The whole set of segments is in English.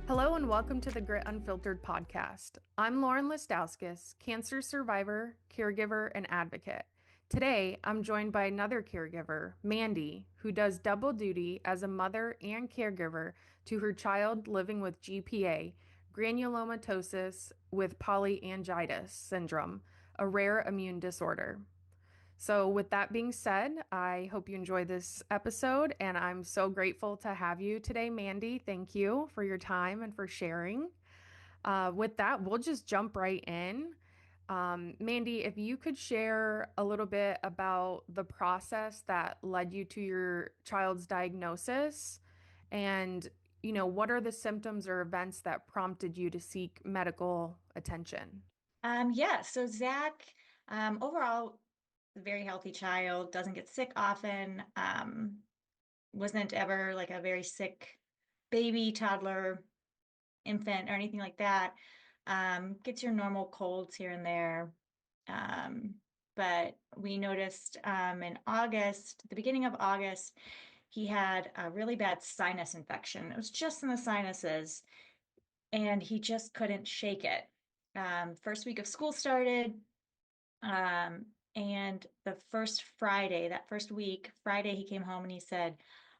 Hello and welcome to the Grit Unfiltered podcast. I'm Lauren Listowskis, cancer survivor, caregiver, and advocate. Today, I'm joined by another caregiver, Mandy, who does double duty as a mother and caregiver to her child living with GPA, granulomatosis with polyangiitis syndrome, a rare immune disorder. So, with that being said, I hope you enjoy this episode, and I'm so grateful to have you today, Mandy. Thank you for your time and for sharing. With that, we'll just jump right in. Mandy, if you could share a little bit about the process that led you to your child's diagnosis, and what are the symptoms or events that prompted you to seek medical attention? Yeah, so Zach, overall, very healthy child, doesn't get sick often, wasn't ever like a very sick baby, toddler, infant, or anything like that. Gets your normal colds here and there. Um, but we noticed in August, the beginning of August, he had a really bad sinus infection. It was just in the sinuses, and he just couldn't shake it. First week of school started. And the first Friday, that first week, Friday, he came home and he said,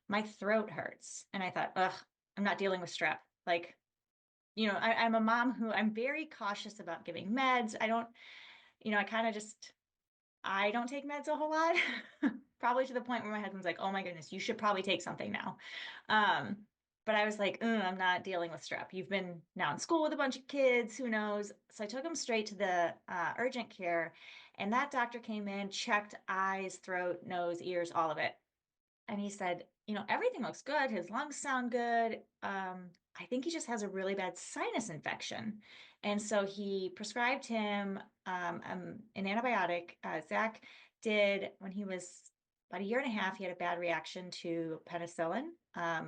"My throat hurts." And I thought, ugh, I'm not dealing with strep. Like, I'm a mom who I'm very cautious about giving meds. I don't, I kind of just, I don't take meds a whole lot, probably to the point where my husband's like, "Oh my goodness, you should probably take something now." Um, but I was like, I'm not dealing with strep. You've been now in school with a bunch of kids, who knows? So I took him straight to the urgent care, and that doctor came in, checked eyes, throat, nose, ears, all of it. And he said, everything looks good. His lungs sound good. I think he just has a really bad sinus infection. And so he prescribed him an antibiotic. Zach did, when he was about a year and a half, he had a bad reaction to penicillin.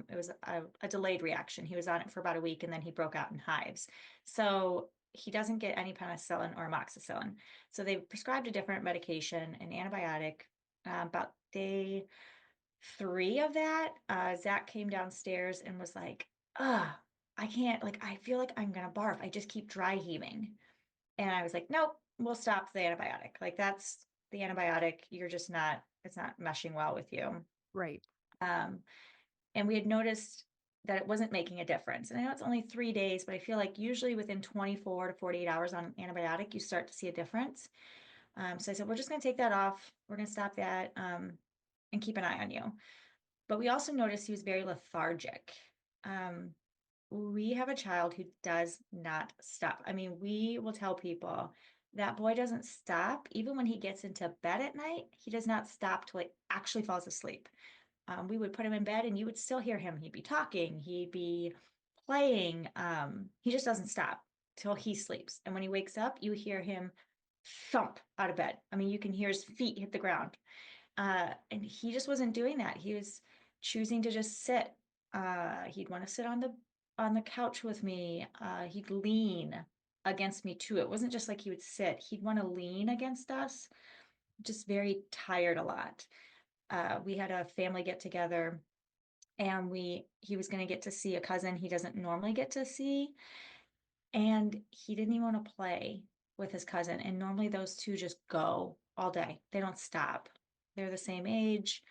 It was a delayed reaction. He was on it for about a week and then he broke out in hives. So he doesn't get any penicillin or amoxicillin. So they prescribed a different medication, an antibiotic, about day 3 of that. Zach came downstairs and was like, "Ugh, I can't, like, I feel like I'm gonna barf. I just keep dry heaving." And I was like, "Nope, we'll stop the antibiotic. Like, that's the antibiotic. You're just not, it's not meshing well with you." Right. Um, and we had noticed that it wasn't making a difference. And I know it's only 3 days, but I feel like usually within 24 to 48 hours on an antibiotic, you start to see a difference. So I said, "We're just going to take that off. We're going to stop that and keep an eye on you." But we also noticed he was very lethargic. Um, we have a child who does not stop. I mean, we will tell people that boy doesn't stop. Even when he gets into bed at night, he does not stop till he actually falls asleep. We would put him in bed and you would still hear him. He'd be talking, he'd be playing. He just doesn't stop till he sleeps. And when he wakes up, you hear him thump out of bed. I mean, you can hear his feet hit the ground. And he just wasn't doing that. He was choosing to just sit. He'd want to sit on the couch with me. He'd lean against me too. It wasn't just like he would sit. He'd want to lean against us. Just very tired a lot. We had a family get together, and he was going to get to see a cousin he doesn't normally get to see, and he didn't even want to play with his cousin. And normally those two just go all day. They don't stop. They're the same age,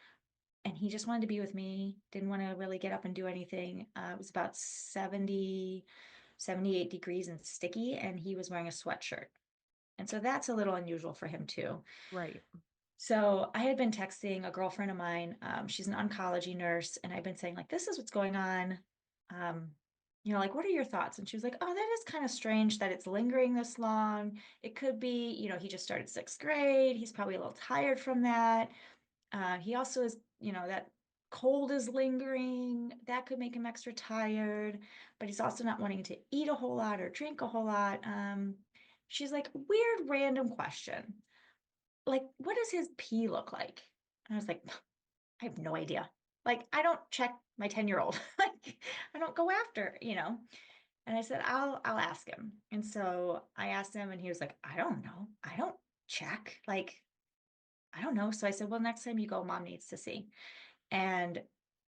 and he just wanted to be with me, didn't want to really get up and do anything. It was about 78 degrees and sticky, and he was wearing a sweatshirt. And so that's a little unusual for him too. Right. So I had been texting a girlfriend of mine. She's an oncology nurse, and I've been saying, like, this is what's going on. Um, like, what are your thoughts? And she was like, "Oh, that is kind of strange that it's lingering this long. It could be, he just started sixth grade. He's probably a little tired from that. He also is, that cold is lingering. That could make him extra tired, but he's also not wanting to eat a whole lot or drink a whole lot." She's like, "Weird, random question. Like, what does his pee look like?" And I was like, "I have no idea. Like, I don't check my 10-year-old. Like,." I don't go after. And I said, I'll ask him. And so I asked him, and he was like, "I don't know. I don't check. Like, I don't know." So I said, "Well, next time you go, mom needs to see." And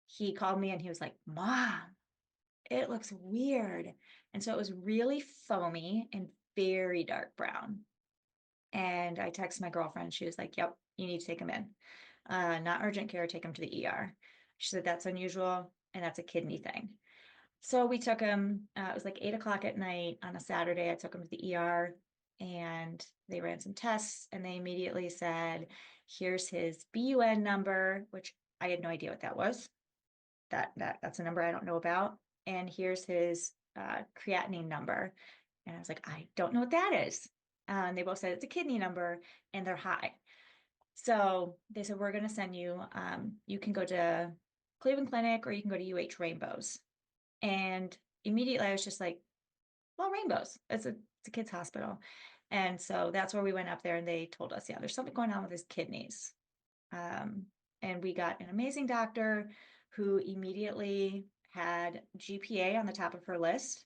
he called me and he was like, "Mom, it looks weird. And so it was really foamy and very dark brown. And I texted my girlfriend. She was like, yep, you need to take him in. Not urgent care, take him to the ER. She said, that's unusual and that's a kidney thing. So we took him, it was like 8 o'clock at night on a Saturday. I took him to the ER and they ran some tests and they immediately said, here's his BUN number, which I had no idea what that was. That's a number I don't know about. And here's his creatinine number. And I was like, I don't know what that is. And they both said it's a kidney number and they're high. So they said, we're going to send you, you can go to Cleveland Clinic or you can go to Rainbows. And immediately I was just like, well, Rainbows, it's a kid's hospital. And so that's where we went up there and they told us, yeah, there's something going on with his kidneys. And we got an amazing doctor who immediately had GPA on the top of her list.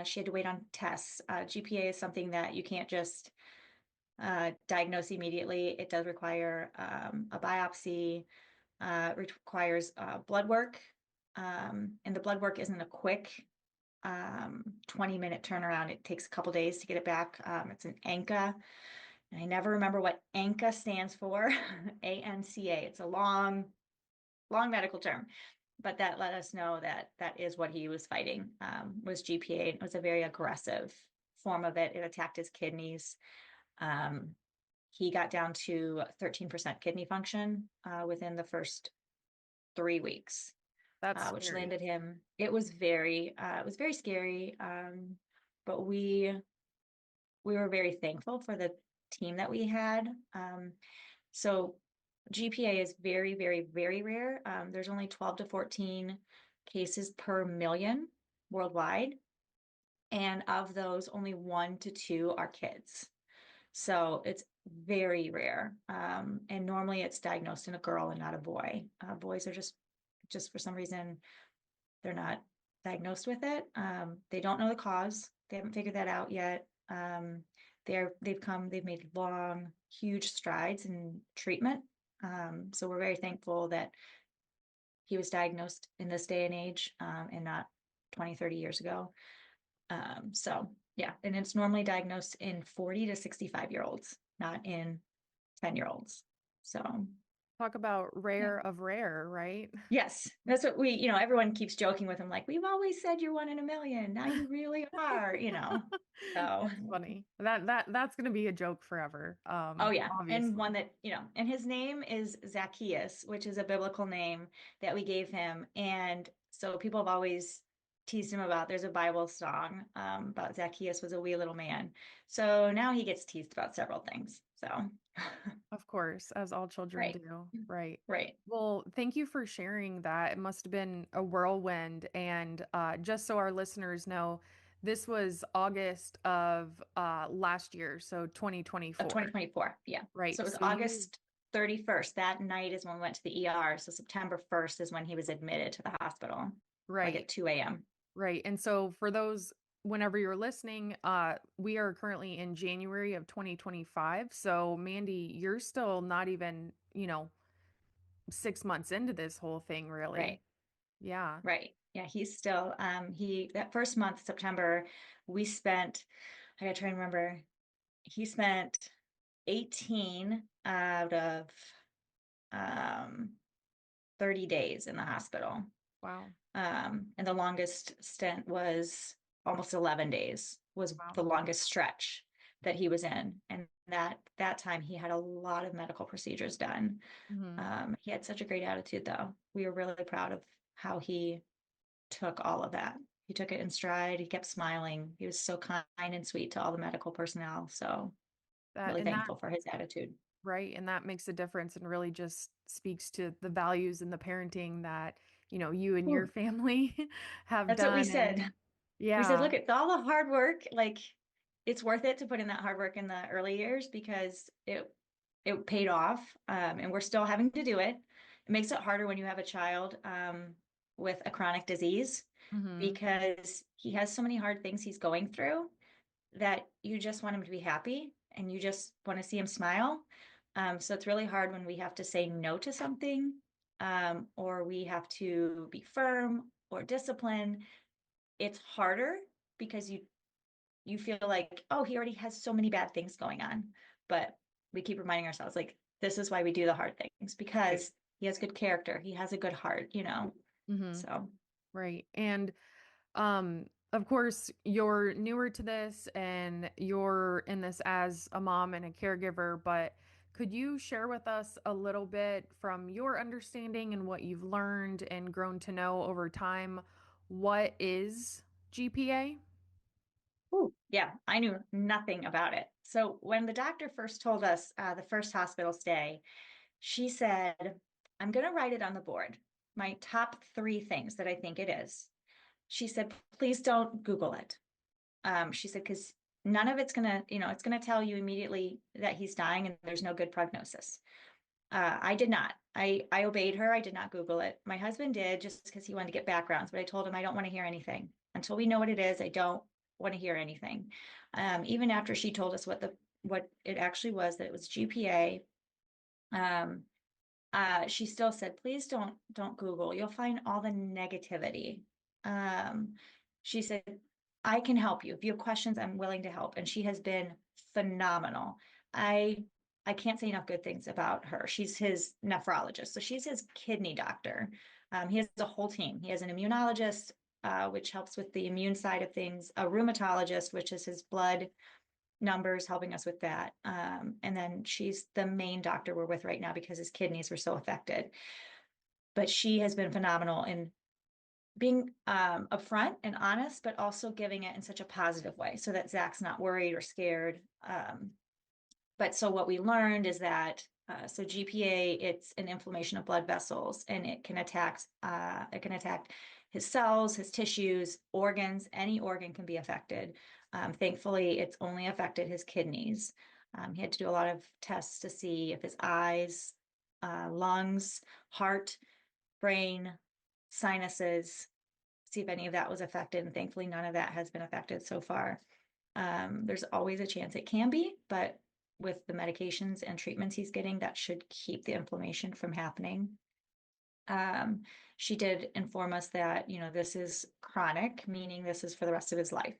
She had to wait on tests. GPA is something that you can't just diagnose immediately. It does require a biopsy, requires blood work. And the blood work isn't a quick 20-minute turnaround. It takes a couple days to get it back. It's an ANCA. And I never remember what ANCA stands for. ANCA. It's a long medical term, but that let us know that that is what he was fighting, was GPA. It was a very aggressive form of it. It attacked his kidneys. He got down to 13% kidney function within the first 3 weeks, That's which scary. landed him. It was very scary. But we were very thankful for the team that we had. So GPA is very, very, very rare. There's only 12 to 14 cases per million worldwide. And of those, only 1 to 2 are kids. So it's very rare. And normally it's diagnosed in a girl and not a boy. Boys are just for some reason, they're not diagnosed with it. They don't know the cause. They haven't figured that out yet. They've made long, huge strides in treatment. So we're very thankful that he was diagnosed in this day and age, and not 20, 30 years ago. So yeah, and it's normally diagnosed in 40 to 65-year-olds, not in 10-year-olds. So Talk about yeah. rare of rare, right? Yes, that's what everyone keeps joking with him, like, we've always said you're 1 in a million. Now you really are. So, That's funny. That's gonna be a joke forever. oh yeah. And Obviously. one that, and his name is Zacchaeus, which is a biblical name that we gave him. And so people have always teased him about, there's a Bible song about Zacchaeus was a wee little man. So now he gets teased about several things. So, Of course, as all children right, do. Right. right. Well, thank you for sharing that. It must have been a whirlwind. And just so our listeners know, this was August of last year, so Of 2024. 2024. Yeah. Right. So it was So you, August 31st. That night is when we went to the ER. So September 1st is when he was admitted to the hospital, like right. at 2 a.m. Right. And so for those, whenever you're listening, we are currently in January of 2025. So Mandy, you're still not even, 6 months into this whole thing, really. Right. Yeah. Right. Yeah. He's still, that first month, September, we spent, I gotta try and remember, he spent 18 out of um, 30 days in the hospital. Wow. And the longest stint was almost 11 days, was the Wow. longest stretch that he was in. And that time he had a lot of medical procedures done. Hmm. He had such a great attitude, though. We were really proud of how he took all of that. He took it in stride. He kept smiling. He was so kind and sweet to all the medical personnel. So That really and that thankful for his attitude. right, and that makes a difference and really just speaks to the values and the parenting that, you and your Ooh, family have that's what we done. said. And We said, yeah. look, it's all the hard work. Like, it's worth it to put in that hard work in the early years because it paid off. And we're still having to do it. It makes it harder when you have a child with a chronic disease Hmm. because he has so many hard things he's going through that you just want him to be happy and you just want to see him smile. So it's really hard when we have to say no to something, or we have to be firm, or discipline, it's harder because you feel like, oh, he already has so many bad things going on. But we keep reminding ourselves, like, this is why we do the hard things, Right. because he has good character. He has a good heart, you know? Mm-hmm. So, Right. And of course, you're newer to this and you're in this as a mom and a caregiver, but could you share with us a little bit from your understanding and what you've learned and grown to know over time? What is GPA? ooh, yeah, I knew nothing about it. So when the doctor first told us the first hospital stay, she said, I'm going to write it on the board, my top three things that I think it is. She said, please don't Google it. She said, because none of it's going to, it's going to tell you immediately that he's dying and there's no good prognosis. I did not. I obeyed her. I did not Google it. My husband did just because he wanted to get backgrounds, but I told him I don't want to hear anything until we know what it is. I don't want to hear anything. Even after she told us what it actually was, that it was GPA. Um, she still said, please don't Google. You'll find all the negativity. Um, she said, I can help you. If you have questions, I'm willing to help. And she has been phenomenal. I I can't say enough good things about her. She's his nephrologist. So she's his kidney doctor. He has a whole team. He has an immunologist, which helps with the immune side of things, a rheumatologist, which is his blood numbers, helping us with that. And then she's the main doctor we're with right now because his kidneys were so affected. But she has been phenomenal in being upfront and honest, but also giving it in such a positive way so that Zach's not worried or scared. But so what we learned is that so GPA, it's an inflammation of blood vessels, and it can attack his cells, his tissues, organs. Any organ can be affected. Thankfully, it's only affected his kidneys. He had to do a lot of tests to see if his eyes, lungs, heart, brain, sinuses, see if any of that was affected. And thankfully, none of that has been affected so far. There's always a chance it can be, but with the medications and treatments he's getting, that should keep the inflammation from happening. Um, she did inform us that, this is chronic, meaning this is for the rest of his life.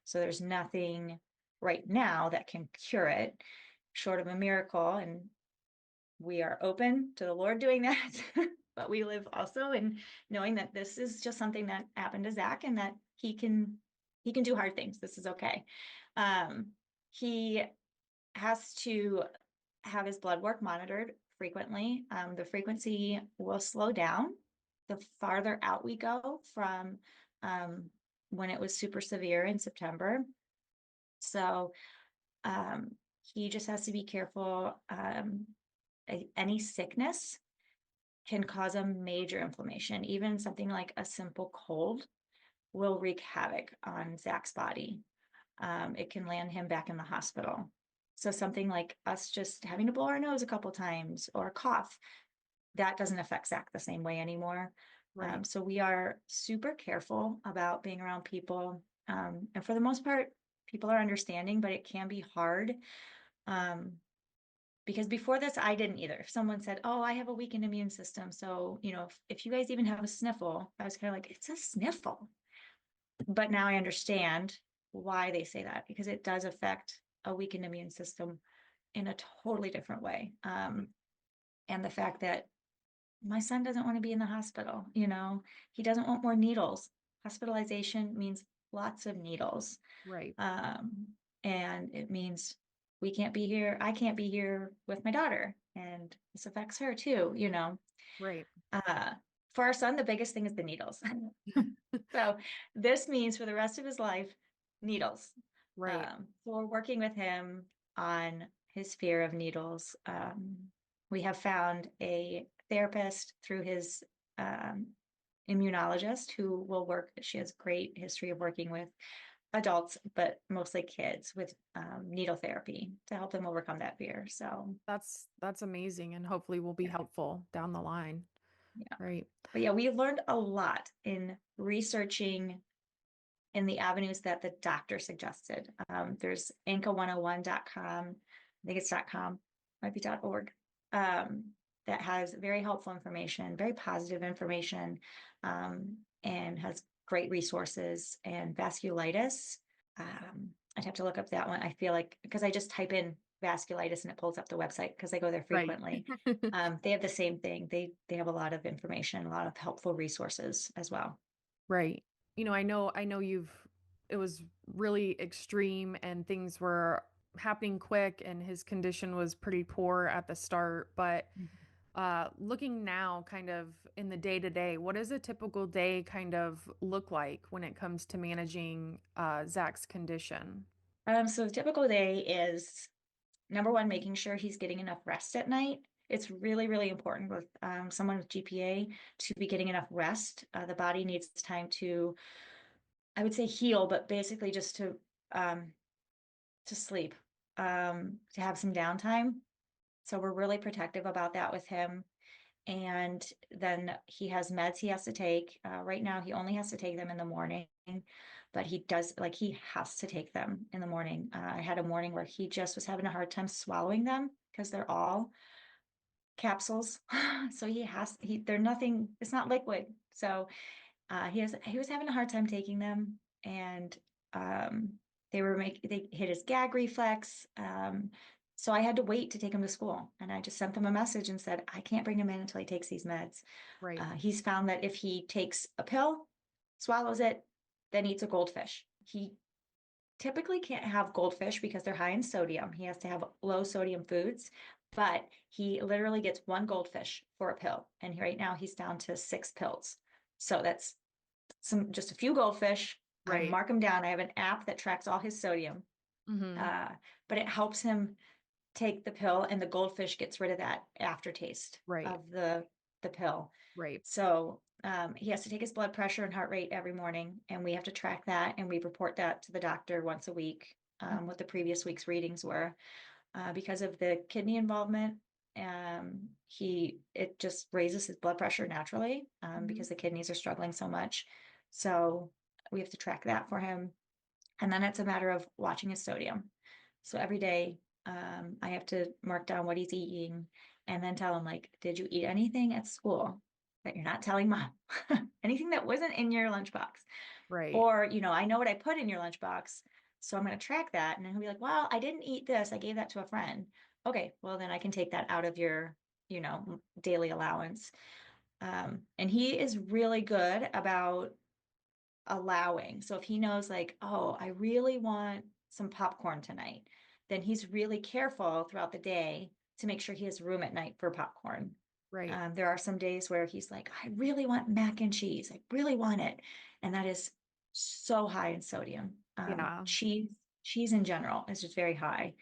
So there's nothing right now that can cure it, short of a miracle. And we are open to the Lord doing that. But we live also in knowing that this is just something that happened to Zach and that he can do hard things. This is okay. He has to have his blood work monitored frequently. The frequency will slow down the farther out we go from when it was super severe in September. So he just has to be careful. Any sickness can cause a major inflammation. Even something like a simple cold will wreak havoc on Zach's body. It can land him back in the hospital. So something like us just having to blow our nose a couple times or cough, that doesn't affect Zach the same way anymore. Right. So we are super careful about being around people. And for the most part, people are understanding, but it can be hard. Because before this, I didn't either. If someone said, oh, I have a weakened immune system, so, if you guys even have a sniffle, I was kind of like, it's a sniffle. But now I understand why they say that, because it does affect a weakened immune system in a totally different way. And the fact that my son doesn't want to be in the hospital, he doesn't want more needles. Hospitalization means lots of needles. Right. Um, and it means we can't be here. I can't be here with my daughter. And this affects her too. Right. Uh, for our son, the biggest thing is the needles. So this means for the rest of his life, needles. Right. So we're working with him on his fear of needles. We have found a therapist through his um, immunologist who will work. She has great history of working with adults, but mostly kids with needle therapy to help them overcome that fear. So That's amazing and hopefully will be yeah, helpful down the line. yeah. Right. But yeah, we learned a lot in researching in the avenues that the doctor suggested. There's ANCA101.com. I think it's .com, might be .org. that has very helpful information, very positive information, and has great resources. And vasculitis, I'd have to look up that one. I feel like because I just type in vasculitis and it pulls up the website because I go there Right. frequently. They have the same thing. They have a lot of information, a lot of helpful resources as well. Right. I know it was really extreme and things were happening quick and his condition was pretty poor at the start, but looking now kind of in the day to day, what does a typical day kind of look like when it comes to managing Zach's condition? So the typical day is number one, making sure he's getting enough rest at night. It's really, really important with someone with GPA to be getting enough rest. The body needs time to, I would say, heal, but basically just to sleep, to have some downtime. So we're really protective about that with him. And then he has meds he has to take. Right now, he only has to take them in the morning, but he has to take them in the morning. I had a morning where he just was having a hard time swallowing them because they're all capsules. So they're nothing, it's not liquid. So he was having a hard time taking them, and um, they hit his gag reflex. So I had to wait to take him to school, and I just sent them a message and said, I can't bring him in until he takes these meds. Right. He's found that if he takes a pill, swallows it, then eats a goldfish, he typically can't have goldfish because they're high in sodium. He has to have low sodium foods, but he literally gets one goldfish for a pill. And right now he's down to 6 pills. So that's just a few goldfish. I Right. mark him down. I have an app that tracks all his sodium, Mm-hmm. uh, but it helps him take the pill, and the goldfish gets rid of that aftertaste Right. of the pill. Right. So he has to take his blood pressure and heart rate every morning, and we have to track that, and we report that to the doctor once a week, what the previous week's readings were. Because of the kidney involvement, it just raises his blood pressure naturally, Mm-hmm. because the kidneys are struggling so much. So we have to track that for him. And then it's a matter of watching his sodium. So every day, I have to mark down what he's eating and then tell him, like, did you eat anything at school that you're not telling mom? Anything that wasn't in your lunchbox? Right. Or, I know what I put in your lunchbox, so I'm going to track that. And then he'll be like, well, I didn't eat this. I gave that to a friend. Okay, well, then I can take that out of your, daily allowance. And he is really good about allowing. So if he knows, like, oh, I really want some popcorn tonight, then he's really careful throughout the day to make sure he has room at night for popcorn. Right. There are some days where he's like, I really want mac and cheese. I really want it. And that is so high in sodium. Yeah. Cheese in general is just very high.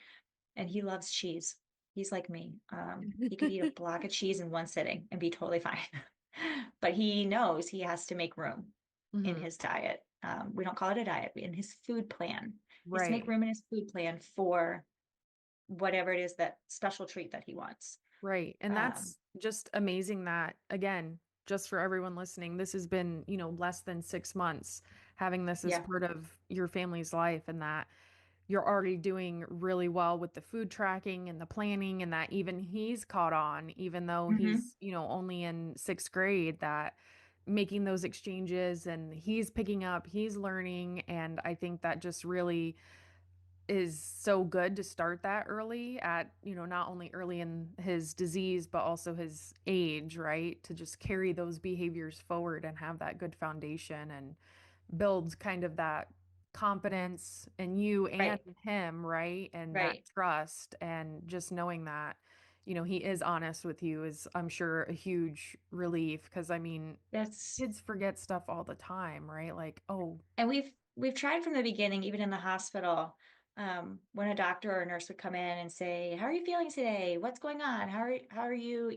And he loves cheese. He's like me. He could eat a block of cheese in one sitting and be totally fine. But he knows he has to make room in Mm-hmm. his diet. We don't call it a diet, in his food plan. He has to make Right. room in his food plan for whatever it is, that special treat that he wants. Right. And Um, that's just amazing that, again, just for everyone listening, this has been, less than 6 months having this as yeah. part of your family's life, and that you're already doing really well with the food tracking and the planning, and that even he's caught on, even though Hmm. he's, only in sixth grade, that making those exchanges and he's picking up, he's learning. And I think that just really is so good to start that early at, not only early in his disease, but also his age, right? To just carry those behaviors forward and have that good foundation and build kind of that confidence in you and Right. him, right? And that Right. trust, and just knowing that, he is honest with you is, I'm sure, a huge relief. Because I mean, That's kids forget stuff all the time, right? Like, oh, and we've tried from the beginning, even in the hospital, when a doctor or a nurse would come in and say, how are you feeling today? What's going on? How are you,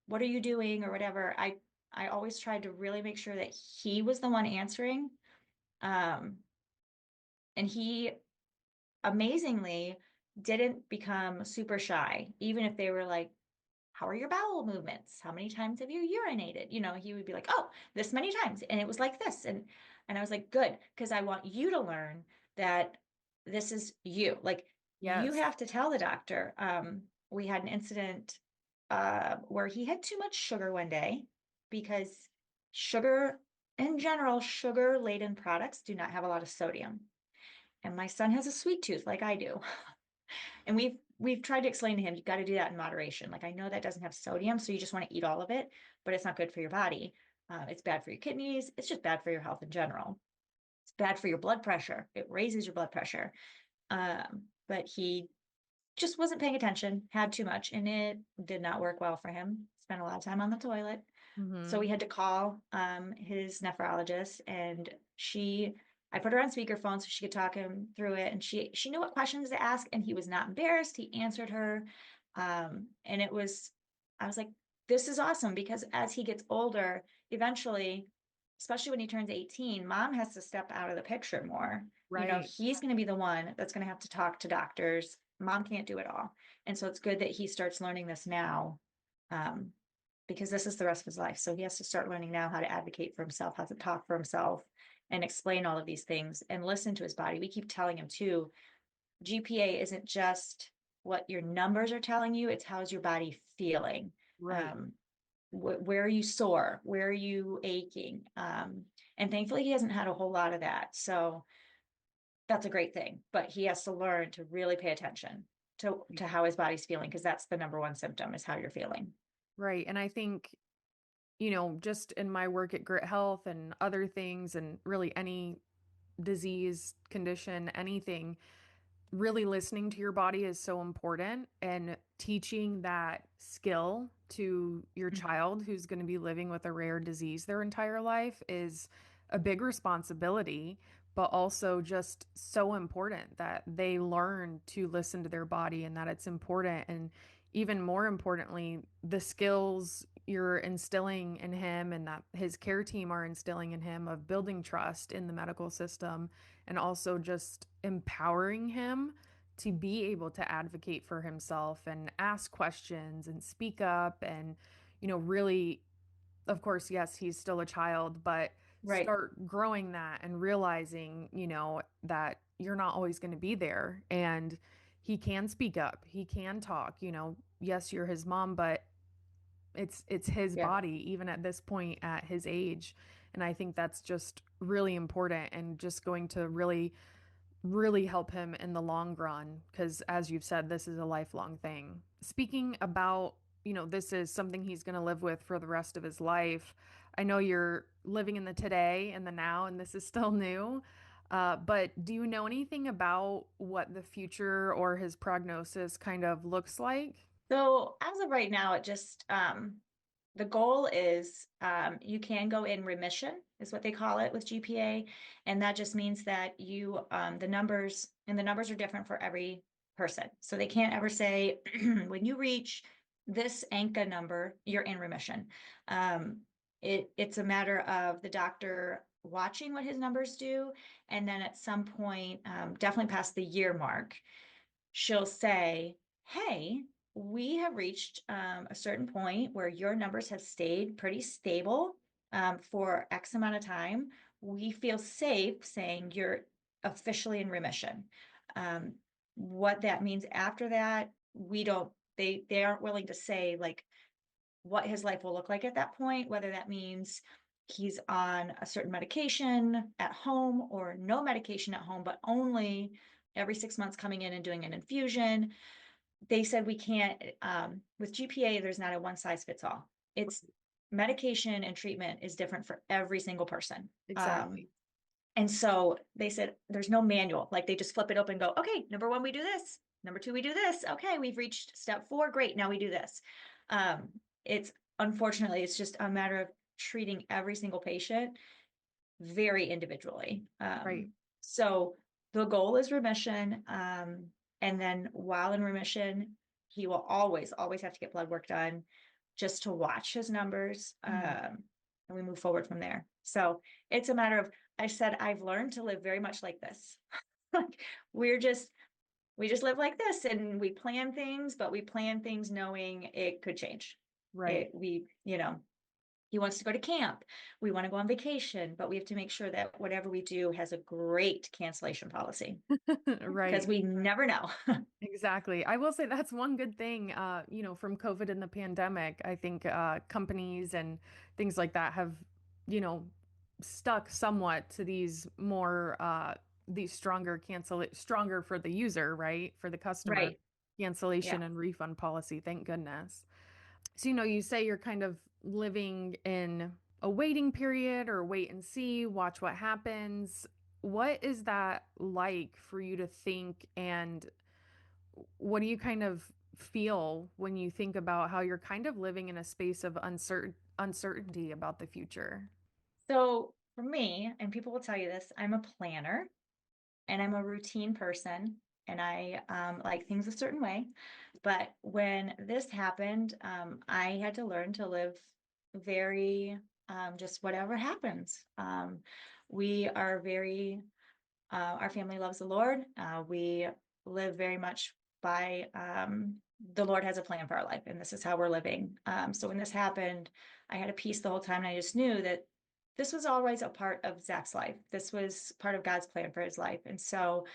what are you doing or whatever? I always tried to really make sure that he was the one answering. Um, and he amazingly didn't become super shy, even if they were like, how are your bowel movements? How many times have you urinated? He would be like, oh, this many times. And it was like this. And I was like, good, because I want you to learn that this is you. Like, you yes. have to tell the doctor. We had an incident where he had too much sugar one day because sugar, in general, sugar-laden products do not have a lot of sodium. And my son has a sweet tooth like I do. And we've tried to explain to him, you've got to do that in moderation. Like I know that doesn't have sodium, so you just want to eat all of it, but it's not good for your body. It's bad for your kidneys. It's just bad for your health in general. It's bad for your blood pressure. It raises your blood pressure. But he just wasn't paying attention, had too much, and it did not work well for him. Spent a lot of time on the toilet. So Mm-hmm. we had to call his nephrologist, and I put her on speakerphone so she could talk him through it, and she knew what questions to ask, and he was not embarrassed. He answered her, and I was like, this is awesome because as he gets older, eventually, especially when he turns 18, mom has to step out of the picture more. You know, Right. he's going to be the one that's going to have to talk to doctors. Mom can't do it all, and so it's good that he starts learning this now. Um, because this is the rest of his life. So he has to start learning now how to advocate for himself, how to talk for himself, and explain all of these things and listen to his body. We keep telling him too, GPA isn't just what your numbers are telling you, it's how's your body feeling. Right. Um, where are you sore? Where are you aching? And thankfully, he hasn't had a whole lot of that. So that's a great thing. But he has to learn to really pay attention to how his body's feeling, because that's the number one symptom is how you're feeling. Right. And I think, just in my work at Grit Health and other things, and really any disease, condition, anything, really listening to your body is so important, and teaching that skill to your child who's going to be living with a rare disease their entire life is a big responsibility, but also just so important that they learn to listen to their body, and that it's important. And even more importantly, the skills you're instilling in him and that his care team are instilling in him of building trust in the medical system, and also just empowering him to be able to advocate for himself and ask questions and speak up, and really, of course, yes, he's still a child, but Right. start growing that and realizing, that you're not always going to be there, and he can speak up, he can talk, yes, you're his mom, but it's his Yeah. body even at this point at his age. And I think that's just really important, and just going to really help him in the long run, because as you've said, this is a lifelong thing. Speaking about, this is something he's going to live with for the rest of his life. I know you're living in the today and the now, and this is still new. But do you know anything about what the future or his prognosis kind of looks like? So as of right now, the goal is you can go in remission, is what they call it with GPA, and that just means that the numbers are different for every person. So they can't ever say when you reach this ANCA number, you're in remission. Um, it's a matter of the doctor watching what his numbers do, and then at some point, definitely past the year mark, she'll say, hey, we have reached a certain point where your numbers have stayed pretty stable for X amount of time. We feel safe saying you're officially in remission. Um, what that means after that, we don't, they aren't willing to say like what his life will look like at that point, whether that means he's on a certain medication at home or no medication at home, but only every 6 months coming in and doing an infusion. They said we can't, with GPA, there's not a one size fits all. It's medication and treatment is different for every single person. Exactly. And so they said there's no manual. Like they just flip it open and go, okay, number one, we do this. Number two, we do this. Okay, we've reached step four. Great. Now we do this. Um, it's unfortunately, it's just a matter of treating every single patient very individually. Right. So the goal is remission. And then while in remission, he will always have to get blood work done just to watch his numbers. Mhm. And we move forward from there. So it's a matter of, I said, I've learned to live very much like this. Like we're just, we just live like this and we plan things, but we plan things knowing it could change. Right. We, He wants to go to camp. We want to go on vacation, but we have to make sure that whatever we do has a great cancellation policy because Right. we never know. Exactly. I will say that's one good thing, from COVID and the pandemic. I think companies and things like that have, you know, stuck somewhat to these stronger for the user, right? For the customer Right. Yeah. cancellation and refund policy. Thank goodness. So, you say you're kind of living in a waiting period or wait and see, watch what happens. What is that like for you to think, and what do you kind of feel when you think about how you're kind of living in a space of uncertainty about the future? So for me, and people will tell you this, I'm a planner and I'm a routine person and I like things a certain way. But when this happened, I had to learn to live very just whatever happens. We are very, our family loves the Lord. We live very much by the Lord has a plan for our life, and this is how we're living. So when this happened, I had a peace the whole time, and I just knew that this was always a part of Zach's life. This was part of God's plan for his life. And so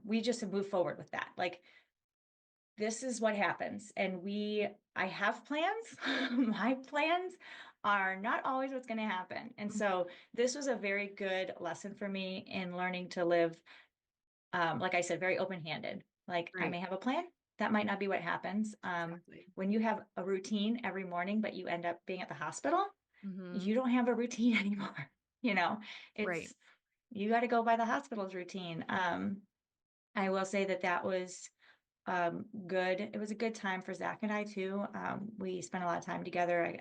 we just have moved forward with that. Like, this is what happens. And I have plans. My plans are not always what's going to happen. And so this was a very good lesson for me in learning to live, like I said, very open-handed. Like, I Right. may have a plan. That might not be what happens. Exactly. When you have a routine every morning, but you end up being at the hospital, Mm-hmm. you don't have a routine anymore. You know, Right. it's you got to go by the hospital's routine. I will say that that was good. It was a good time for Zach and I too. We spent a lot of time together,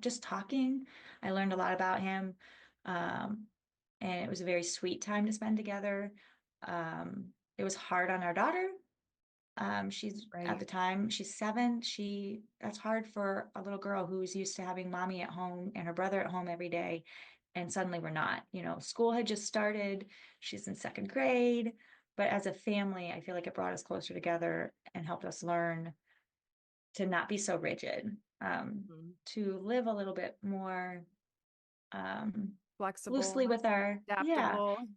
just talking. I learned a lot about him. Um, and it was a very sweet time to spend together. It was hard on our daughter. She's at Right. the time, she's 7. That's hard for a little girl who's used to having mommy at home and her brother at home every day. And suddenly we're not, school had just started. She's in 2nd grade. But as a family, I feel like it brought us closer together and helped us learn to not be so rigid, Mhm. to live a little bit more um, loosely Flexible, with yeah, adaptable.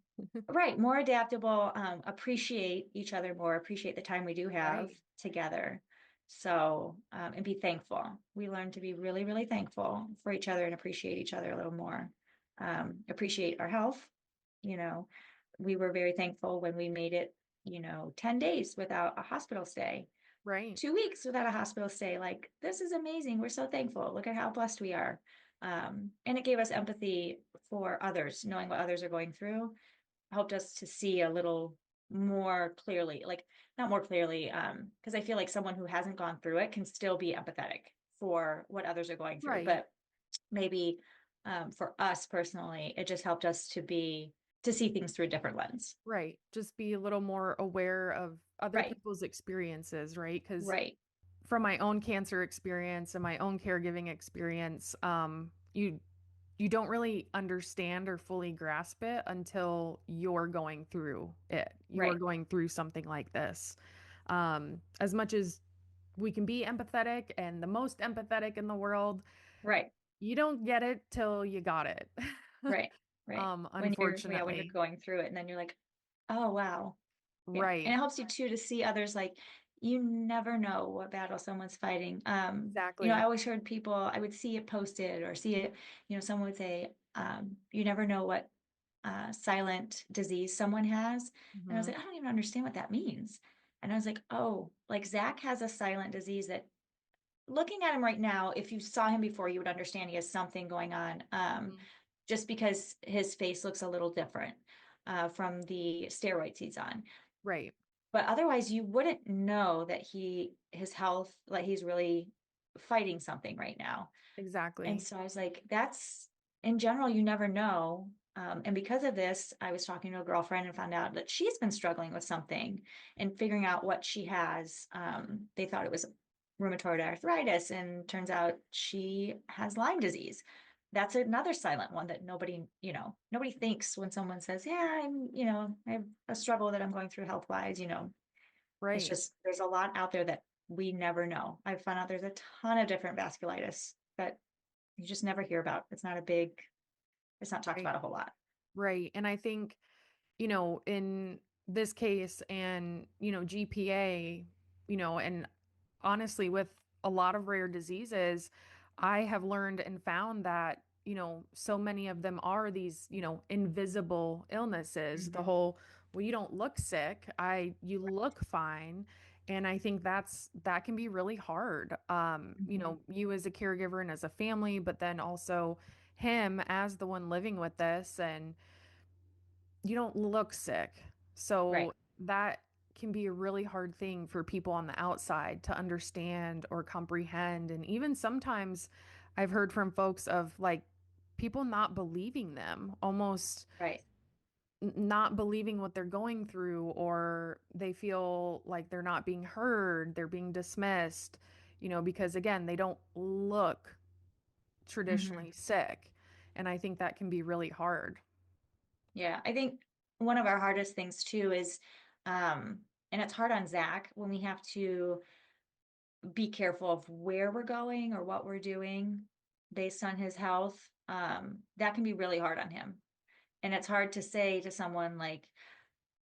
right, more adaptable, appreciate each other more, appreciate the time we do have Right. together. So, and be thankful. We learn to be really, really thankful for each other and appreciate each other a little more. Appreciate our health. You know, we were very thankful when we made it, 10 days without a hospital stay, Right. 2 weeks without a hospital stay. Like, this is amazing. We're so thankful. Look at how blessed we are. And it gave us empathy for others, knowing what others are going through helped us to see a little more clearly, like not more clearly, because I feel like someone who hasn't gone through it can still be empathetic for what others are going through. Right. But maybe for us personally, it just helped us to see things through a different lens. Right. Just be a little more aware of other Right, people's experiences, right? Because right, from my own cancer experience and my own caregiving experience, you don't really understand or fully grasp it until you're going through it. You're right, going through something like this. As much as we can be empathetic and the most empathetic in the world, right, you don't get it till you got it. right, right. When you're Unfortunately. going through it, and then you're like, oh wow. Yeah. And it Right. helps you too to see others, like, you never know what battle someone's fighting. I Exactly. always heard people, I would see it posted or see it, someone would say, you never know what silent disease someone has. And I was Hmm. like, I don't even understand what that means. And I was like, oh, like Zach has a silent disease that looking at him right now, if you saw him before, you would understand he has something going on. Just because his face looks a little different from the steroids he's on. Right. But otherwise, you wouldn't know that his health, like he's really fighting something right now. And Exactly. so I was like, that's in general, you never know. And because of this, I was talking to a girlfriend and found out that she's been struggling with something and figuring out what she has. They thought it was rheumatoid arthritis, and turns out she has Lyme disease. That's another silent one that nobody thinks when someone says, yeah, I have a struggle that I'm going through health wise. It's Right. just, there's a lot out there that we never know. I've found out there's a ton of different vasculitis that you just never hear about. It's not talked Right. about a whole lot. Right. And I think, in this case and, GPA, and honestly, with a lot of rare diseases, I have learned and found that, so many of them are these, invisible illnesses. The Hmm. whole, well, you don't look sick, you look fine. And I think that can be really hard. Hmm. You as a caregiver and as a family, but then also him as the one living with this, and you don't look sick. So Right. that can be a really hard thing for people on the outside to understand or comprehend. And even sometimes I've heard from folks of like people not believing them, almost Right. not believing what they're going through, or they feel like they're not being heard, they're being dismissed, because again, they don't look Hmm. traditionally sick. And I think that can be really hard. Yeah. I think one of our hardest things too is, and it's hard on Zach when we have to be careful of where we're going or what we're doing based on his health. That can be really hard on him. And it's hard to say to someone like,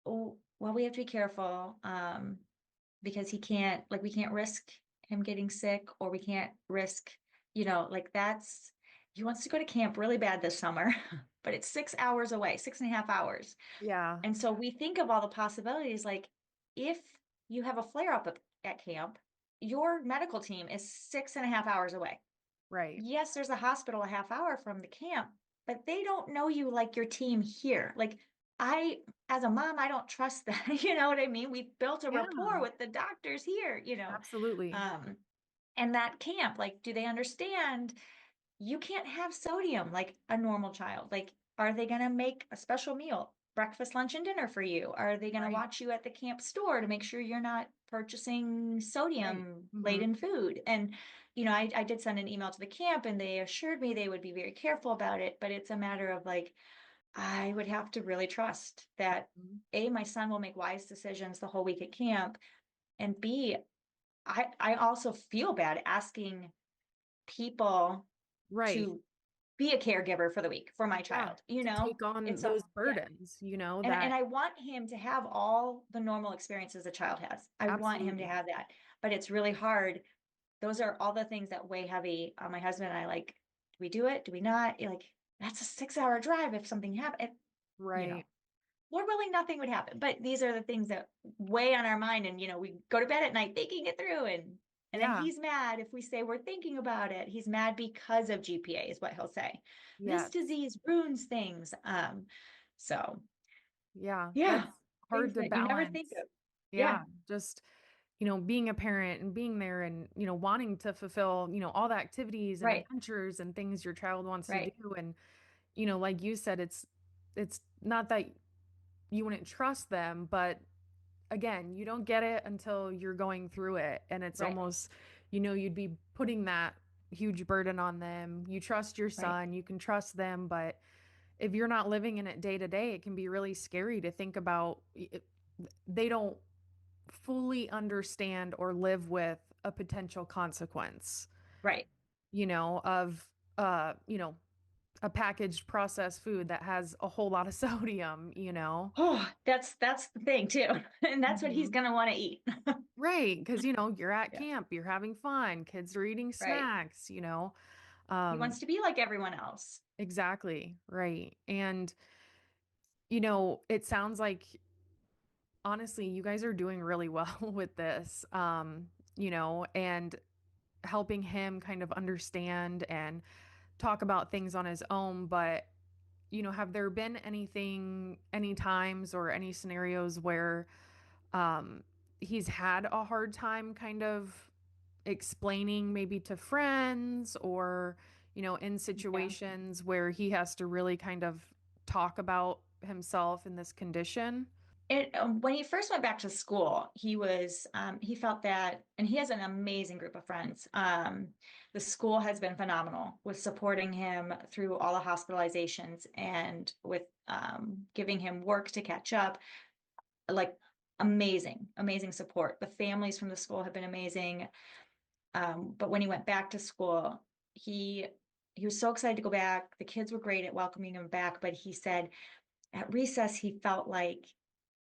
oh, well, we have to be careful, because we can't risk him getting sick, or we can't risk, like he wants to go to camp really bad this summer, but it's 6 hours away, 6.5 hours. Yeah, And so we think of all the possibilities, like if you have a flare up at camp, your medical team is 6.5 hours away. right. Yes, there's a hospital a half hour from the camp, but they don't know you like your team here. Like I, as a mom, I don't trust that. You know what I mean? We've built a rapport Yeah, with the doctors here. absolutely. Um, and that camp, like, do they understand you can't have sodium like a normal child? Like, are they going to make a special meal, breakfast, lunch, and dinner for you? Are they going to Right, watch you at the camp store to make sure you're not purchasing right. sodium Hmm. laden food? And, I did send an email to the camp and they assured me they would be very careful about it. But it's a matter of like, I would have to really trust that A, my son will make wise decisions the whole week at camp. And B, I also feel bad asking people Right. to be a caregiver for the week for my Yeah. child, To take on it's a, those yeah. burdens, And that I want him to have all the normal experiences a child has. I want him to absolutely. have that, but it's really hard. Those are all the things that weigh heavy on my husband and I. Like, do we do it? Do we not? You're like, that's a 6 hour drive. If something happened, you know, Right. Lord willing, nothing would happen. But these are the things that weigh on our mind. And, we go to bed at night thinking it through. And then Yeah. he's mad if we say we're thinking about it. He's mad because of GPA, is what he'll say. This Yes. disease ruins things. So Yeah. yeah, That's hard things to that you never think balance. of. Yeah, Yeah. Just, being a parent and being there and, wanting to fulfill, all the activities and right, adventures and things your child wants to right, do. And, like you said, it's not that you wouldn't trust them, but again, you don't get it until you're going through it. And it's right, almost, you'd be putting that huge burden on them. You trust your right, son, you can trust them, but if you're not living in it day to day, it can be really scary to think about. They don't fully understand or live with a potential consequence, right. of, uh, you know, a packaged processed food that has a whole lot of sodium. Oh, that's the thing too. And that's what he's Mhm. gonna want to eat. Right, because you're at Yeah, camp, you're having fun, kids are eating right. snacks. He wants Um, to be like everyone else. exactly, right. And it sounds like honestly, you guys are doing really well with this. And helping him kind of understand and talk about things on his own, but have there been any times or any scenarios where um he's had a hard time kind of explaining maybe to friends, or in Yeah. situations where he has to really kind of talk about himself in this condition? When he first went back to school, he felt that, and he has an amazing group of friends. The school has been phenomenal with supporting him through all the hospitalizations and with giving him work to catch up. Like, amazing, amazing support. The families from the school have been amazing. But when he went back to school, he he was so excited to go back. The kids were great at welcoming him back, but he said at recess, he felt like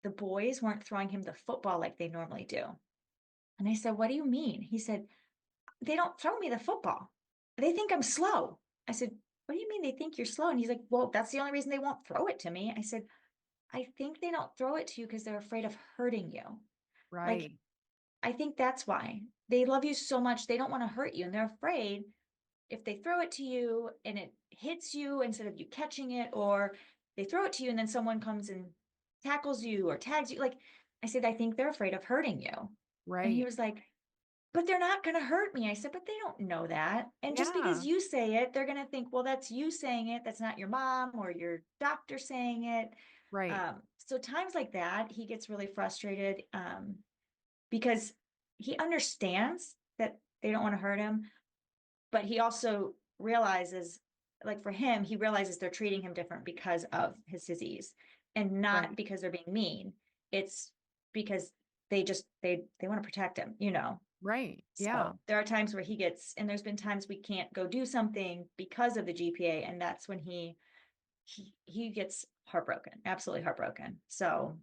the boys weren't throwing him the football like they normally do. And I said, what do you mean? He said, they don't throw me the football. They think I'm slow. I said, what do you mean they think you're slow? And he's like, well, that's the only reason they won't throw it to me. I said, I think they don't throw it to you because they're afraid of hurting you. Like, Right. I think that's why they love you so much. They don't want to hurt you. And they're afraid if they throw it to you and it hits you instead of you catching it, or they throw it to you and then someone comes and tackles you or tags you. Like I said, I think they're afraid of hurting you. And he Right. was like, but they're not going to hurt me. I said, but they don't know that. And just because Yeah. you say it, they're going to think, well, that's you saying it. That's not your mom or your doctor saying it. Right. So times like that, he gets really frustrated because he understands that they don't want to hurt him, but he also realizes, like for him, he realizes they're treating him different because of his disease and not Right. because they're being mean. It's because they want to protect him, you know. Right. Yeah. So there are times where he gets, and there's been times we can't go do something because of the GPA, and that's when he gets heartbroken, absolutely heartbroken. So,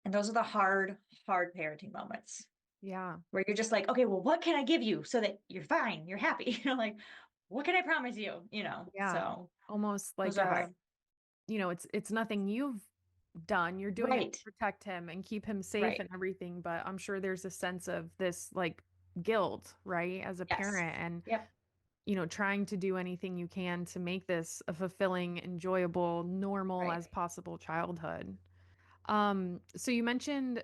and those are the hard parenting moments Yeah. where you're just like, okay, well, what can I give you so that you're fine, you're happy, you know, like what can I promise you, you know? Yeah. So Almost those like are hard. it's nothing you've done. You're doing it to Right, protect him and keep him safe right. and everything, but I'm sure there's a sense of this like guilt, right? As a Yes. parent and Yep. trying to do anything you can to make this a fulfilling, enjoyable, normal Right. as possible childhood. So you mentioned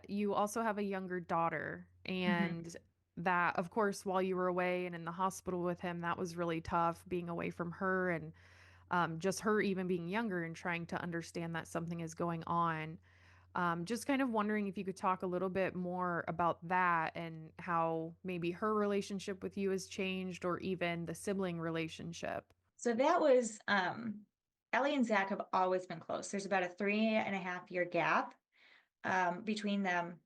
you also have a younger daughter, Mhm. and that, of course, while you were away and in the hospital with him, that was really tough being away from her and just her even being younger and trying to understand that something is going on. Just kind of wondering if you could talk a little bit more about that and how maybe her relationship with you has changed or even the sibling relationship. So that was Ellie and Zach have always been close. There's about a 3.5 year gap between them.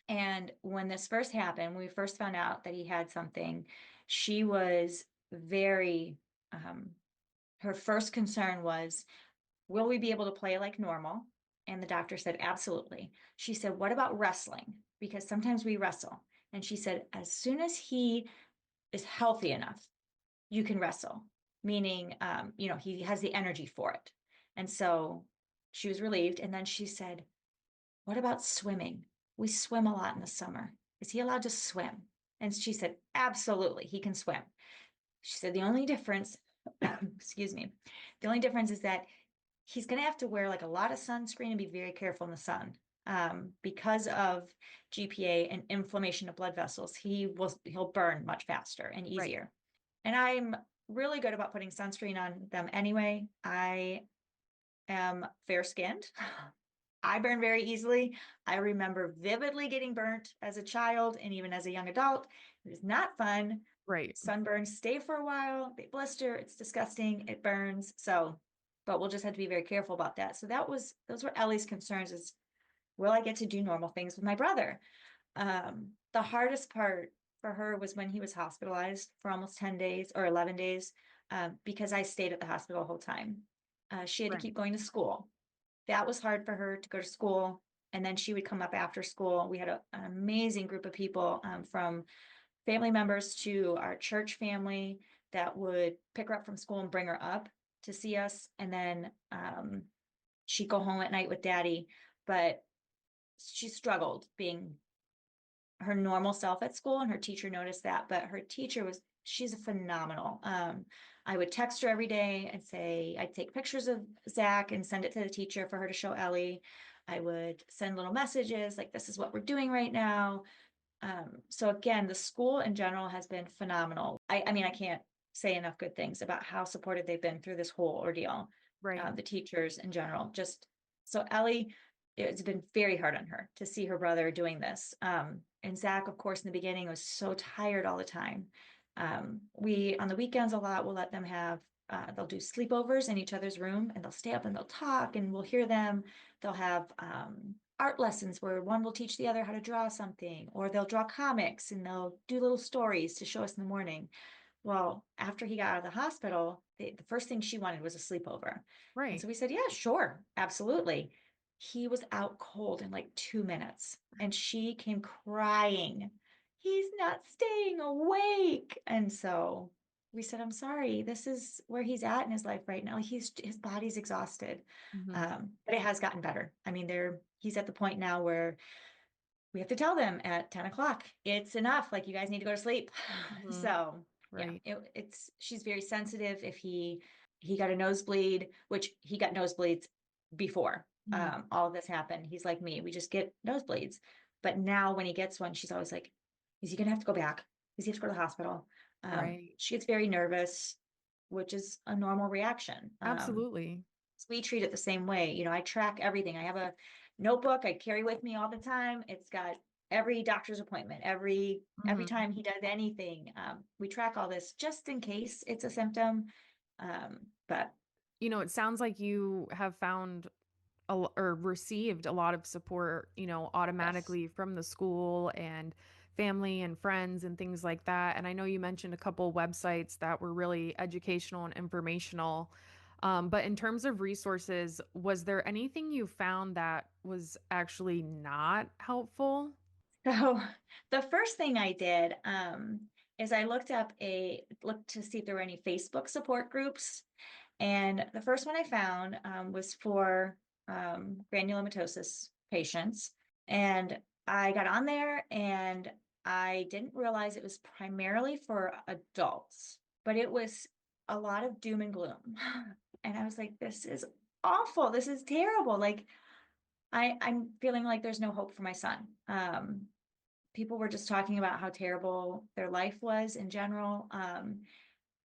And when this first happened, when we first found out that he had something, she was very, um, her first concern was, will we be able to play like normal? And the doctor said, absolutely. She said, what about wrestling? Because sometimes we wrestle. And she said, as soon as he is healthy enough, you can wrestle, meaning, he has the energy for it. And so she was relieved. And then she said, what about swimming? We swim a lot in the summer. Is he allowed to swim? And she said, absolutely, he can swim. She said, the only difference, excuse me, the only difference is that he's going to have to wear like a lot of sunscreen and be very careful in the sun because of GPA and inflammation of blood vessels. He'll burn much faster and Right. easier. And I'm really good about putting sunscreen on them anyway. I am fair skinned. I burn very easily. I remember vividly getting burnt as a child and even as a young adult. It is not fun. Right. Sunburns stay for a while, they blister, it's disgusting, it burns. So, but we'll just have to be very careful about that. So those were Ellie's concerns is, will I get to do normal things with my brother? The hardest part for her was when he was hospitalized for almost 10 days or 11 days, because I stayed at the hospital the whole time. She had to Right. keep going to school. That was hard for her to go to school. And then she would come up after school. We had an amazing group of people, from family members to our church family that would pick her up from school and bring her up to see us. And then she'd go home at night with daddy. But she struggled being her normal self at school, and her teacher noticed that. But her teacher she's a phenomenal. I would text her every day and say, I'd take pictures of Zach and send it to the teacher for her to show Ellie. I would send little messages like, this is what we're doing right now. So again, the school in general has been phenomenal. I mean, I can't say enough good things about how supportive they've been through this whole ordeal. Right. The teachers in general, just so Ellie, it's been very hard on her to see her brother doing this. And Zach, of course, in the beginning was so tired all the time. We on the weekends a lot, we'll let them have they'll do sleepovers in each other's room and they'll stay up and they'll talk and we'll hear them. They'll have art lessons where one will teach the other how to draw something, or they'll draw comics and they'll do little stories to show us in the morning. Well, after he got out of the hospital, the first thing she wanted was a sleepover. And Right. so we said, yeah, sure, absolutely. He was out cold in like 2 minutes and she came crying. He's not staying awake. And so we said, I'm sorry, this is where he's at in his life right now. His body's exhausted. Hmm. But it has gotten better. I mean, he's at the point now where we have to tell them at 10 o'clock, it's enough. Like, you guys need to go to sleep. Hmm. So yeah, Right. she's very sensitive. If he got a nosebleed, which he got nosebleeds before Hmm. all of this happened. He's like me. We just get nosebleeds. But now when he gets one, she's always like, is he gonna have to go back? Does he have to go to the hospital? Right. She gets very nervous, which is a normal reaction. Absolutely. We treat it the same way. I track everything. I have a notebook I carry with me all the time. It's got every doctor's appointment, every Hmm. time he does anything. We track all this just in case it's a symptom. But It sounds like you have found or received a lot of support, yes. automatically from the school and family and friends and things like that. And I know you mentioned a couple websites that were really educational and informational. But in terms of resources, was there anything you found that was actually not helpful? So the first thing I did is I looked to see if there were any Facebook support groups. And the first one I found was for granulomatosis patients. And I got on there and I didn't realize it was primarily for adults, but it was a lot of doom and gloom. And I was like, this is awful. This is terrible. Like, I'm feeling like there's no hope for my son. People were just talking about how terrible their life was in general.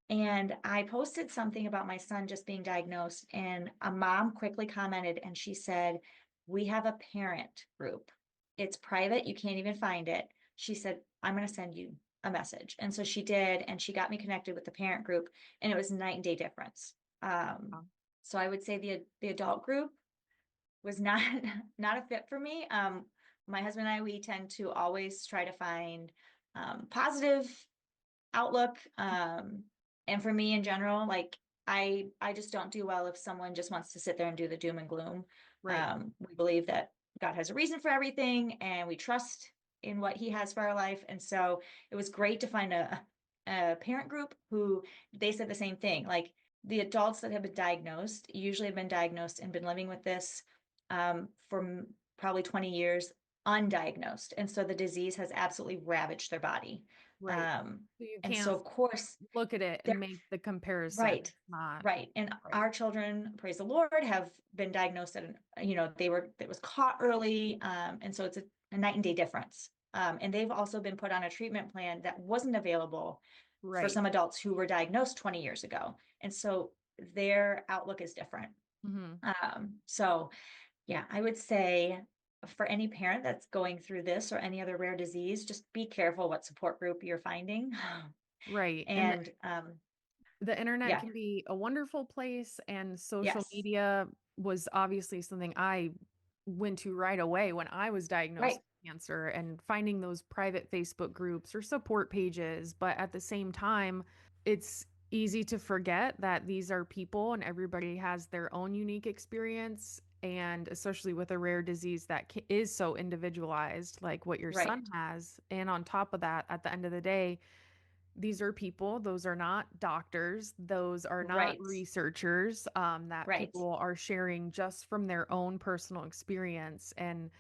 And I posted something about my son just being diagnosed, and a mom quickly commented and she said, we have a parent group. It's private, you can't even find it. She said, I'm going to send you a message. And so she did, and she got me connected with the parent group, and it was night and day difference. Um, Oh. so I would say the adult group was not not a fit for me. My husband and I, we tend to always try to find positive outlook. And for me in general, like I just don't do well if someone just wants to sit there and do the doom and gloom. Right. We believe that God has a reason for everything, and we trust in what He has for our life. And so it was great to find a parent group who they said the same thing. Like, the adults that have been diagnosed usually have been diagnosed and been living with this for probably 20 years undiagnosed. And so the disease has absolutely ravaged their body. Right. Um, So you and so, can't of course, look at it they're and make the comparison. right, It's not right. And right. our children, praise the Lord, have been diagnosed at it was caught early. And so it's a night and day difference. And they've also been put on a treatment plan that wasn't available for Right. some adults who were diagnosed 20 years ago. And so their outlook is different. Hmm. So yeah, I would say for any parent that's going through this or any other rare disease, just be careful what support group you're finding. Right. And And the internet yeah, can be a wonderful place, and social yes, media was obviously something I went to right away when I was diagnosed right, with cancer, and finding those private Facebook groups or support pages. But at the same time, it's easy to forget that these are people and everybody has their own unique experience. And especially with a rare disease that is so individualized, like what your right, son has. And on top of that, at the end of the day, these are people, those are not doctors, those are not right, researchers, that right. people are sharing just from their own personal experience. And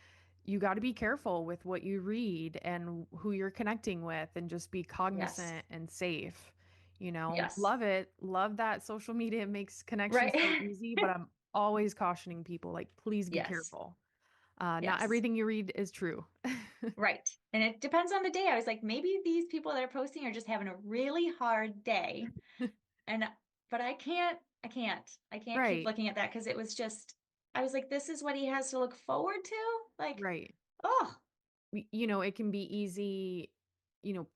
you got to be careful with what you read and who you're connecting with, and just be Yes, cognizant and safe. yes, Love it. Love that social media makes connections so right. easy, but I'm always cautioning people, like, please be Yes, careful. Not yes, everything you read is true. right. And it depends on the day. I was like, maybe these people that are posting are just having a really hard day. And but I can't keep Right, looking at that because it was just, I was like, this is what he has to look forward to. Like, right. oh, It can be easy,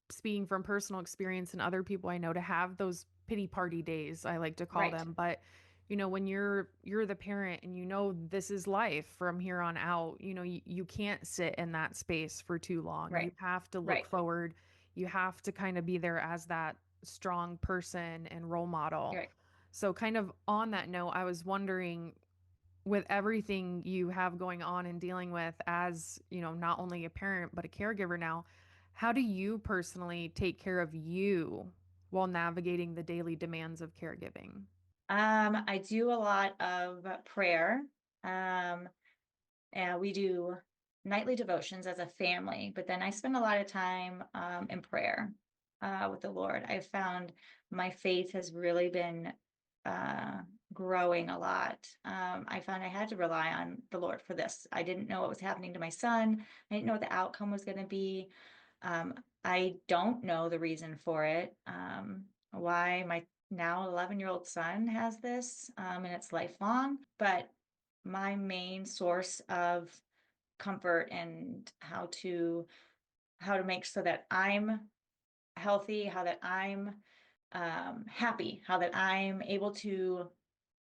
speaking from personal experience and other people I know, to have those pity party days, I like to call right, them. But, when you're the parent and this is life from here on out, you can't sit in that space for too long. You right, have to look right. forward. You have to kind of be there as that strong person and role model. Right. So, kind of on that note, I was wondering, with everything you have going on and dealing with as, not only a parent, but a caregiver now, how do you personally take care of you while navigating the daily demands of caregiving? I do a lot of prayer. Um, and we do nightly devotions as a family, but then I spend a lot of time in prayer with the Lord. I've found my faith has really been uh, growing a lot. I found I had to rely on the Lord for this. I didn't know what was happening to my son. I didn't know what the outcome was going to be. I don't know the reason for it, why my now 11-year-old son has this, and it's lifelong. But my main source of comfort and how to make so that I'm healthy, how that I'm happy, how that I'm able to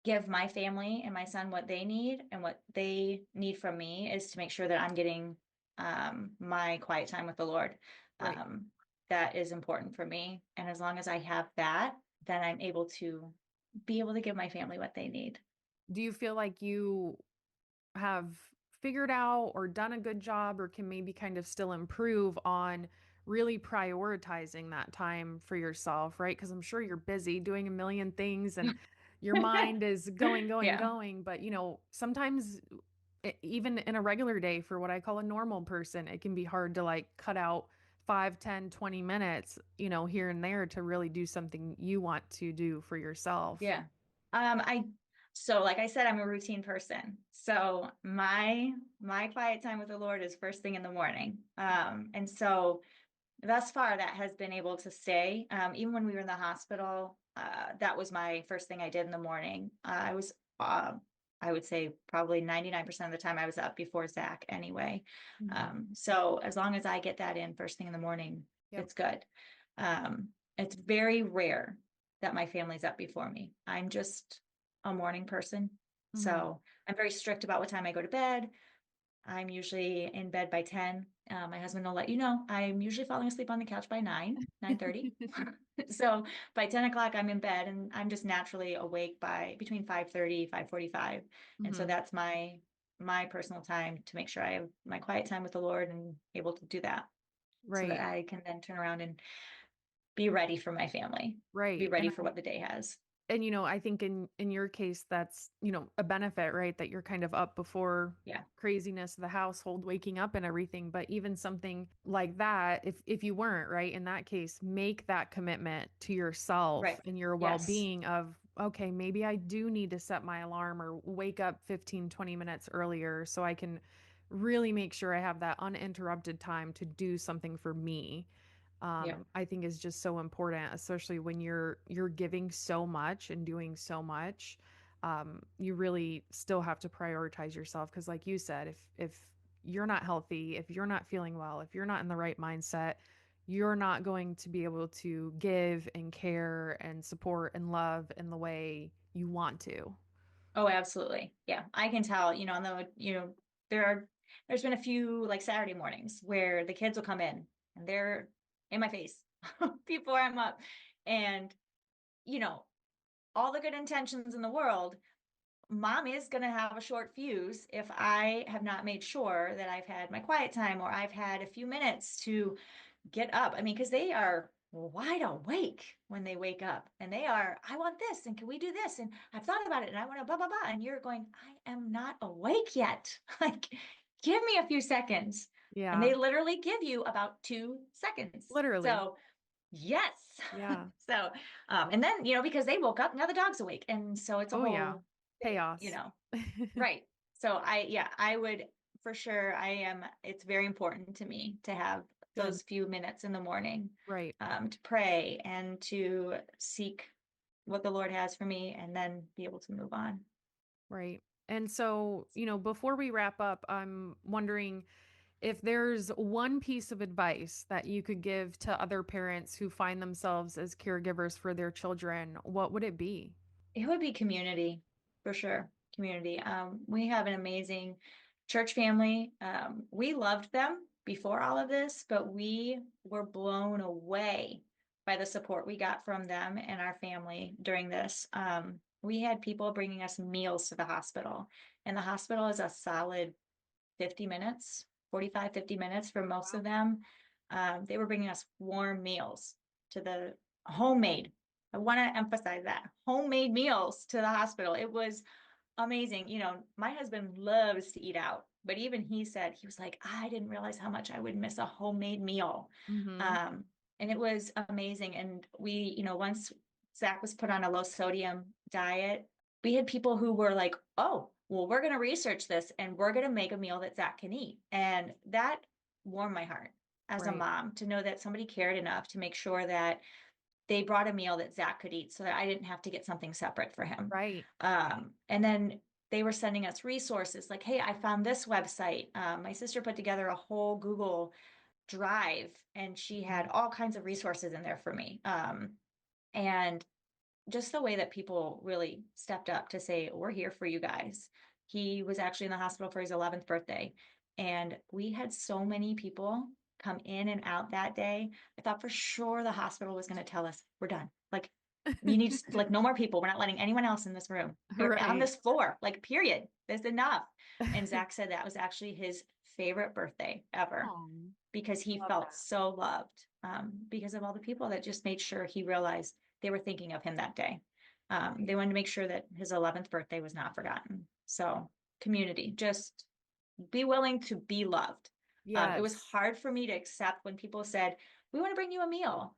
give my family and my son what they need and what they need from me is to make sure that I'm getting my quiet time with the Lord. Right. Um, that is important for me. And as long as I have that, then I'm able to be able to give my family what they need. Do you feel like you have figured out or done a good job or can maybe kind of still improve on really prioritizing that time for yourself, right? Because I'm sure you're busy doing a million things and your mind is going, going, Yeah. going. But, sometimes even in a regular day for what I call a normal person, it can be hard to like cut out 5, 10, 20 minutes, here and there to really do something you want to do for yourself. Yeah. I so like I said, I'm a routine person. So my quiet time with the Lord is first thing in the morning. And so thus far that has been able to stay. Even when we were in the hospital, that was my first thing I did in the morning. Uh, I would say probably 99% of the time I was up before Zach anyway. Mhm. So as long as I get that in first thing in the morning, Yep. it's good. It's very rare that my family's up before me. I'm just a morning person. Mhm. So I'm very strict about what time I go to bed. I'm usually in bed by 10. My husband will let you know. I'm usually falling asleep on the couch by 9:30. So by 10 o'clock, I'm in bed and I'm just naturally awake by between 5:30, 5:45. And so Mhm. that's my personal time to make sure I have my quiet time with the Lord and able to do that so that Right. I can then turn around and be ready for my family, be Right. ready for what the day has. And I think in your case that's, a benefit, right? That you're kind of up before Yeah, craziness of the household, waking up and everything. But even something like that, if you weren't, right, in that case, make that commitment to yourself right. and your Yes. well-being of, okay, maybe I do need to set my alarm or wake up 15, 20 minutes earlier so I can really make sure I have that uninterrupted time to do something for me. Yeah. I think is just so important, especially when you're giving so much and doing so much. You really still have to prioritize yourself because, like you said, if you're not healthy, if you're not feeling well, if you're not in the right mindset, you're not going to be able to give and care and support and love in the way you want to. Oh, absolutely. Yeah. I can tell, on there there's been a few like Saturday mornings where the kids will come in and they're in my face before I'm up. And, you know, all the good intentions in the world, mom is going to have a short fuse if I have not made sure that I've had my quiet time or I've had a few minutes to get up. I mean, because they are wide awake when they wake up and they are, I want this and can we do this? And I've thought about it and I want to blah, blah, blah. And you're going, I am not awake yet. Like, give me a few seconds. And Yeah, they literally give you about 2 seconds. literally. So, yes. Yeah. So, and then, because they woke up, now the dog's awake. And so it's a Oh yeah. whole thing, Chaos. right. So yeah, I would for sure, it's very important to me to have Good. those few minutes in the morning Right. to pray and to seek what the Lord has for me and then be able to move on. Right. And so, before we wrap up, I'm wondering if there's one piece of advice that you could give to other parents who find themselves as caregivers for their children, what would it be? It would be community for sure. Community. We have an amazing church family. We loved them before all of this, but we were blown away by the support we got from them and our family during this. We had people bringing us meals to the hospital, and the hospital is a solid 50 minutes, 45, 50 minutes for most of Wow. them. They were bringing us warm meals to the homemade. I want to emphasize that homemade meals to the hospital. It was amazing. You know, my husband loves to eat out, but even he said, he was like, I didn't realize how much I would miss a homemade meal. Mm-hmm. And it was amazing. And we, you know, once Zach was put on a low sodium diet, we had people who were like, oh, well, we're going to research this and we're going to make a meal that Zach can eat. And that warmed my heart as a Right. mom to know that somebody cared enough to make sure that they brought a meal that Zach could eat so that I didn't have to get something separate for him. Right. And then they were sending us resources like, hey, I found this website. My sister put together a whole Google Drive and she had Mhm. all kinds of resources in there for me. And just the way that people really stepped up to say, we're here for you guys. He was actually in the hospital for his 11th birthday. And we had so many people come in and out that day. I thought for sure the hospital was going to tell us, we're done. Like, you need to, like, no more people. We're not letting anyone else in this room or on Right. this floor. Like, period. That's enough. And Zach said that was actually his favorite birthday ever Oh, because he love felt that. so loved because of all the people that just made sure he realized they were thinking of him that day. They wanted to make sure that his 11th birthday was not forgotten. So, community, just be willing to be loved. It was Yes. hard for me to accept when people said, we want to bring you a meal.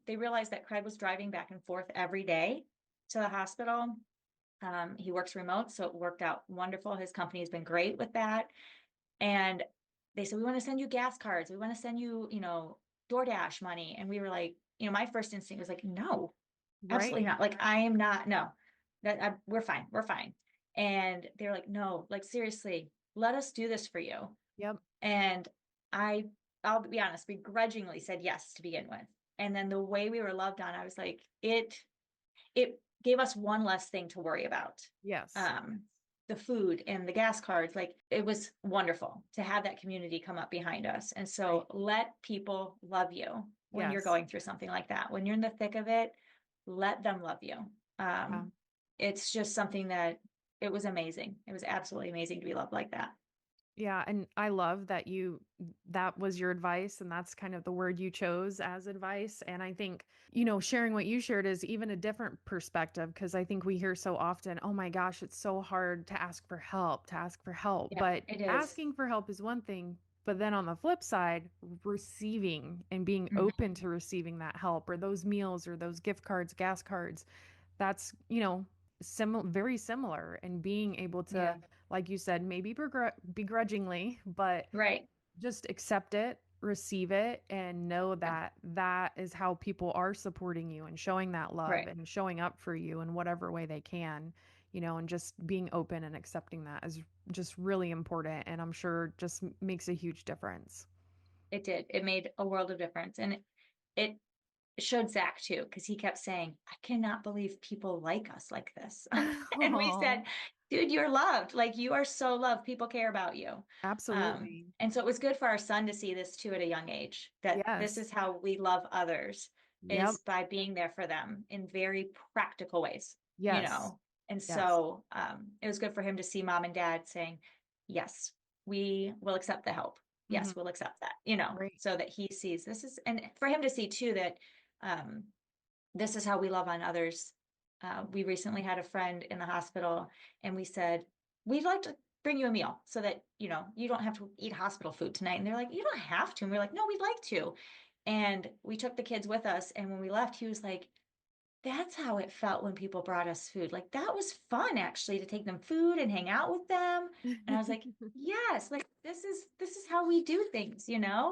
They realized that Craig was driving back and forth every day to the hospital. He works remote, so it worked out wonderful. His company has been great with that. And they said, we want to send you gas cards. We want to send you, you know, DoorDash money. And we were like, you know, my first instinct was like, no, absolutely Right. not. Like, I am not, no, we're fine. We're fine. And they're like, no, like, seriously, let us do this for you. Yep. And I, I'll be honest, begrudgingly said yes to begin with. And then the way we were loved on, I was like, it gave us one less thing to worry about. Yes. Um, the food and the gas cards, like it was wonderful to have that community come up behind us. And Right. so let people love you when you're Yes. going through something like that. When you're in the thick of it, let them love you. Yeah. It's just something that it was amazing. It was absolutely amazing to be loved like that. Yeah, and I love that that was your advice and that's kind of the word you chose as advice. And I think, sharing what you shared is even a different perspective because I think we hear so often, oh my gosh, it's so hard to ask for help, to ask for help. Yeah, But it is. asking for help is one thing, but then on the flip side, receiving and being Mhm. open to receiving that help or those meals or those gift cards, gas cards, that's, very similar and being able Yeah, to, like you said, maybe begrudgingly, but right, just accept it, receive it, and know yeah, that that is how people are supporting you and showing that love right. and showing up for you in whatever way they can, and just being open and accepting that is just really important. And I'm sure just makes a huge difference. It did. It made a world of difference. And it showed Zach too, because he kept saying, I cannot believe people like us like this. And we said, Oh, dude, you're loved. Like you are so loved. People care about you. absolutely. And so it was good for our son to see this too at a young age, that this Yes. is how we love others Yep. is by being there for them in very practical ways, you Yes. know? And Yes. so it was good for him to see mom and dad saying, yes, we will accept the help. Hmm. Yes, we'll accept that, Right. so that he sees this is, and for him to see too that um, this is how we love on others. We recently had a friend in the hospital and we said, we'd like to bring you a meal so that, you don't have to eat hospital food tonight. And they're like, you don't have to. And we're like, no, we'd like to. And we took the kids with us. And when we left, he was like, that's how it felt when people brought us food. Like that was fun actually to take them food and hang out with them. And I was like, yes, like this is how we do things,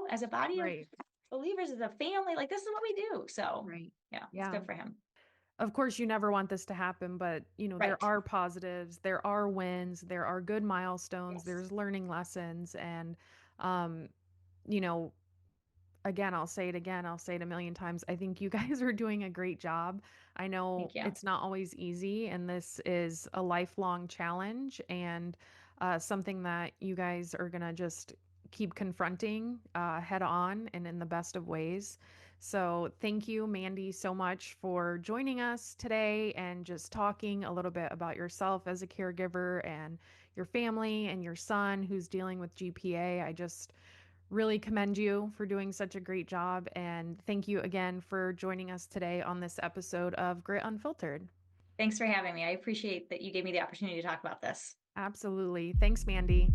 as a body of Right. believers, as a family, like this is what we do. So Right. yeah, it's Yeah. good for him. Of course, you never want this to happen, but there Right. are positives, there are wins, there are good milestones, Yes. there's learning lessons, and um, you know, again, I'll say it again, I'll say it a million times. I think you guys are doing a great job. I know Thank you. it's not always easy, and this is a lifelong challenge and something that you guys are gonna just keep confronting head on and in the best of ways. So, thank you, Mandy, so much for joining us today and just talking a little bit about yourself as a caregiver and your family and your son who's dealing with GPA. I just really commend you for doing such a great job. And thank you again for joining us today on this episode of Grit Unfiltered. Thanks for having me. I appreciate that you gave me the opportunity to talk about this. Absolutely. Thanks, Mandy.